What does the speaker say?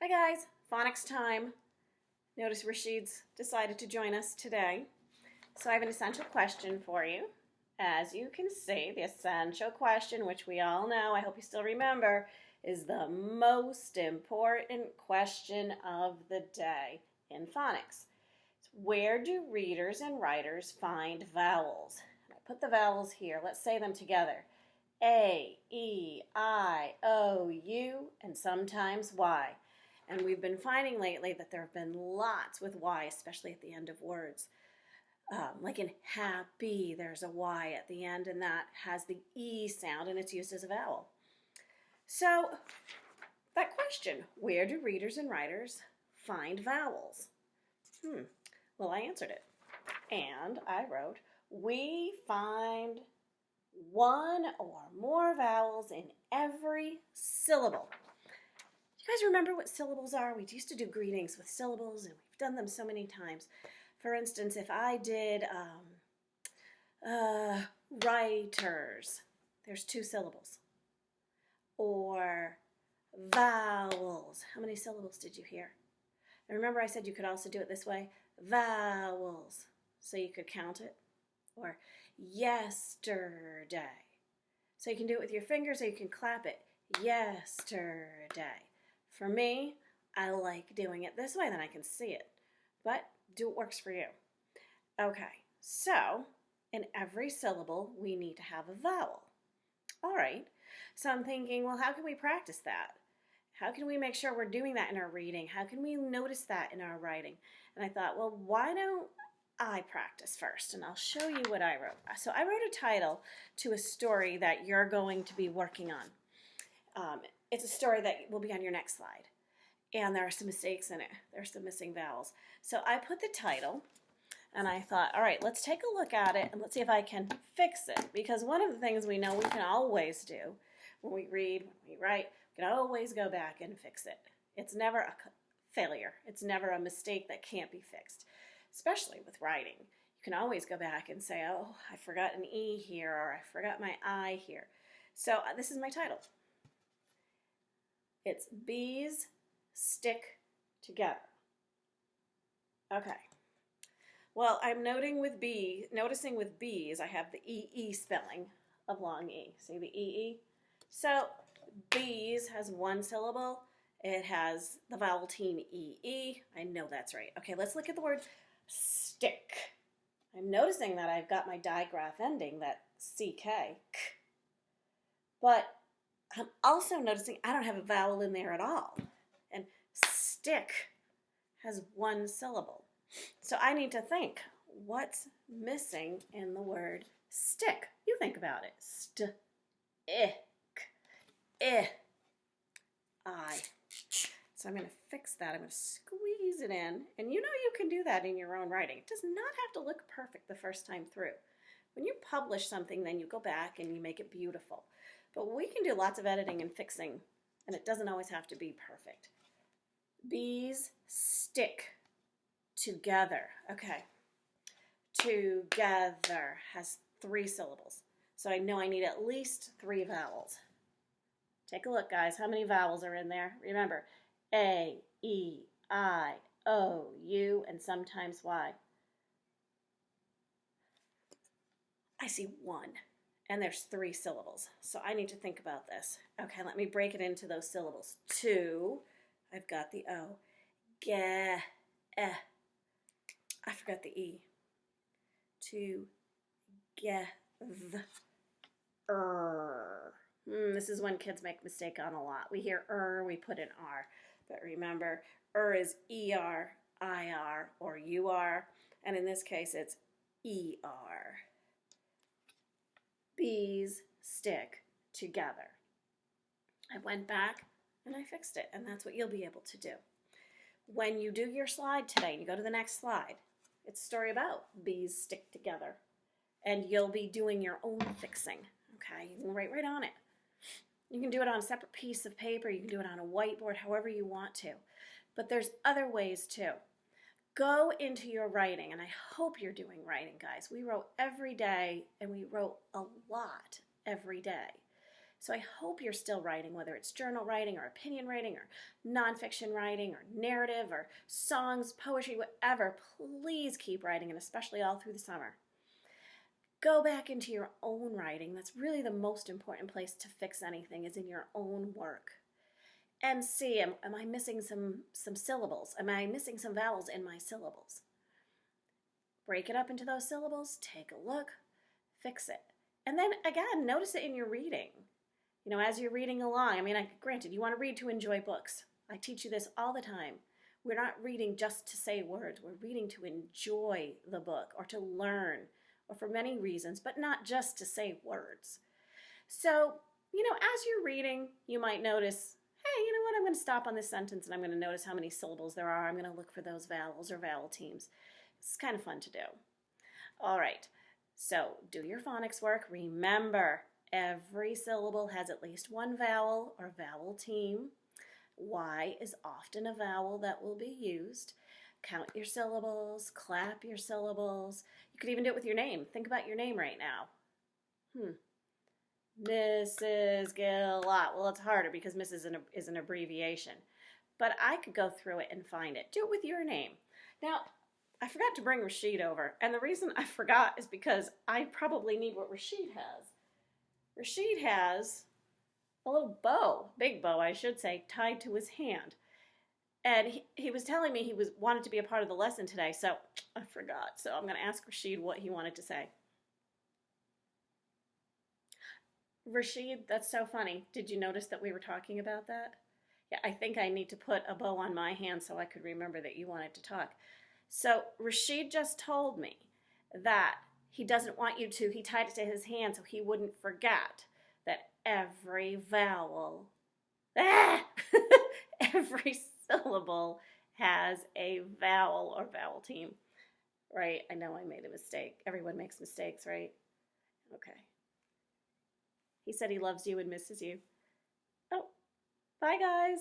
Hi guys, phonics time. Notice Rashid's decided to join us today. So I have an essential question for you. As you can see, the essential question, which we all know, I hope you still remember, is the most important question of the day in phonics. Where do readers and writers find vowels? I put the vowels here. Let's say them together. A, E, I, O, U, and sometimes Y. And we've been finding lately that there have been lots with Y, especially at the end of words. Like in happy, there's a Y at the end, and that has the E sound, and it's used as a vowel. So, that question, where do readers and writers find vowels? Well, I answered it. And I wrote, we find one or more vowels in every syllable. You guys remember what syllables are? We used to do greetings with syllables, and we've done them so many times. For instance, if I did writers, there's 2 syllables. Or vowels. How many syllables did you hear? And remember I said you could also do it this way? Vowels. So you could count it. Or yesterday. So you can do it with your fingers or you can clap it. Yesterday. For me, I like doing it this way, then I can see it. But do what works for you. Okay, so in every syllable, we need to have a vowel. All right, so I'm thinking, well, how can we practice that? How can we make sure we're doing that in our reading? How can we notice that in our writing? And I thought, well, why don't I practice first? And I'll show you what I wrote. So I wrote a title to a story that you're going to be working on. It's a story that will be on your next slide. And there are some mistakes in it. There's some missing vowels. So I put the title, and I thought, all right, let's take a look at it, and let's see if I can fix it. Because one of the things we know we can always do when we read, when we write, we can always go back and fix it. It's never a failure. It's never a mistake that can't be fixed, especially with writing. You can always go back and say, oh, I forgot an E here, or I forgot my I here. So this is my title. It's Bees Stick Together. Okay. Well, I'm noticing with bees, I have the EE spelling of long E. See the EE? So bees has 1 syllable. It has the vowel team EE. I know that's right. Okay, let's look at the word stick. I'm noticing that I've got my digraph ending, that CK. But I'm also noticing I don't have a vowel in there at all. And stick has 1 syllable. So I need to think, what's missing in the word stick? You think about it. Stick. I. So I'm going to fix that. I'm going to squeeze it in. And you know you can do that in your own writing. It does not have to look perfect the first time through. When you publish something, then you go back and you make it beautiful. But we can do lots of editing and fixing, and it doesn't always have to be perfect. Bees stick together. Okay. Together has 3 syllables. So I know I need at least 3 vowels. Take a look, guys. How many vowels are in there? Remember, A, E, I, O, U, and sometimes Y. I see 1. And there's 3 syllables. So I need to think about this. Okay, let me break it into those syllables. 2, I've got the O. Ge, eh. I forgot the E. To, ge, th, This is when kids make mistake on a lot. We hear we put an R. But remember, is ER, IR, or UR. And in this case, it's ER. Bees stick together. I went back and I fixed it, and that's what you'll be able to do. When you do your slide today, and you go to the next slide, it's a story about bees stick together, and you'll be doing your own fixing, okay? You can write right on it. You can do it on a separate piece of paper, you can do it on a whiteboard, however you want to, but there's other ways too. Go into your writing, and I hope you're doing writing, guys. We wrote every day, and we wrote a lot every day. So I hope you're still writing, whether it's journal writing or opinion writing or nonfiction writing or narrative or songs, poetry, whatever. Please keep writing, and especially all through the summer. Go back into your own writing. That's really the most important place to fix anything, is in your own work. And see, am I missing some syllables? Am I missing some vowels in my syllables? Break it up into those syllables, take a look, fix it. And then again, notice it in your reading. You know, as you're reading along, I mean, granted, you want to read to enjoy books. I teach you this all the time. We're not reading just to say words. We're reading to enjoy the book or to learn, or for many reasons, but not just to say words. So, you know, as you're reading, you might notice, hey, you know what, I'm going to stop on this sentence and I'm going to notice how many syllables there are. I'm going to look for those vowels or vowel teams. It's kind of fun to do. All right, so do your phonics work. Remember, every syllable has at least one vowel or vowel team. Y is often a vowel that will be used. Count your syllables, clap your syllables. You could even do it with your name. Think about your name right now. Mrs. Gillott. Well, it's harder because Mrs. is an abbreviation. But I could go through it and find it. Do it with your name. Now, I forgot to bring Rashid over. And the reason I forgot is because I probably need what Rashid has. Rashid has a little bow, big bow I should say, tied to his hand. And he was telling me he wanted to be a part of the lesson today, so I forgot. So I'm going to ask Rashid what he wanted to say. Rashid, that's so funny. Did you notice that we were talking about that? Yeah, I think I need to put a bow on my hand so I could remember that you wanted to talk. So Rashid just told me that he doesn't want you to, he tied it to his hand so he wouldn't forget that every vowel, every syllable has a vowel or vowel team. Right? I know I made a mistake. Everyone makes mistakes, right? Okay. He said he loves you and misses you. Oh, bye guys.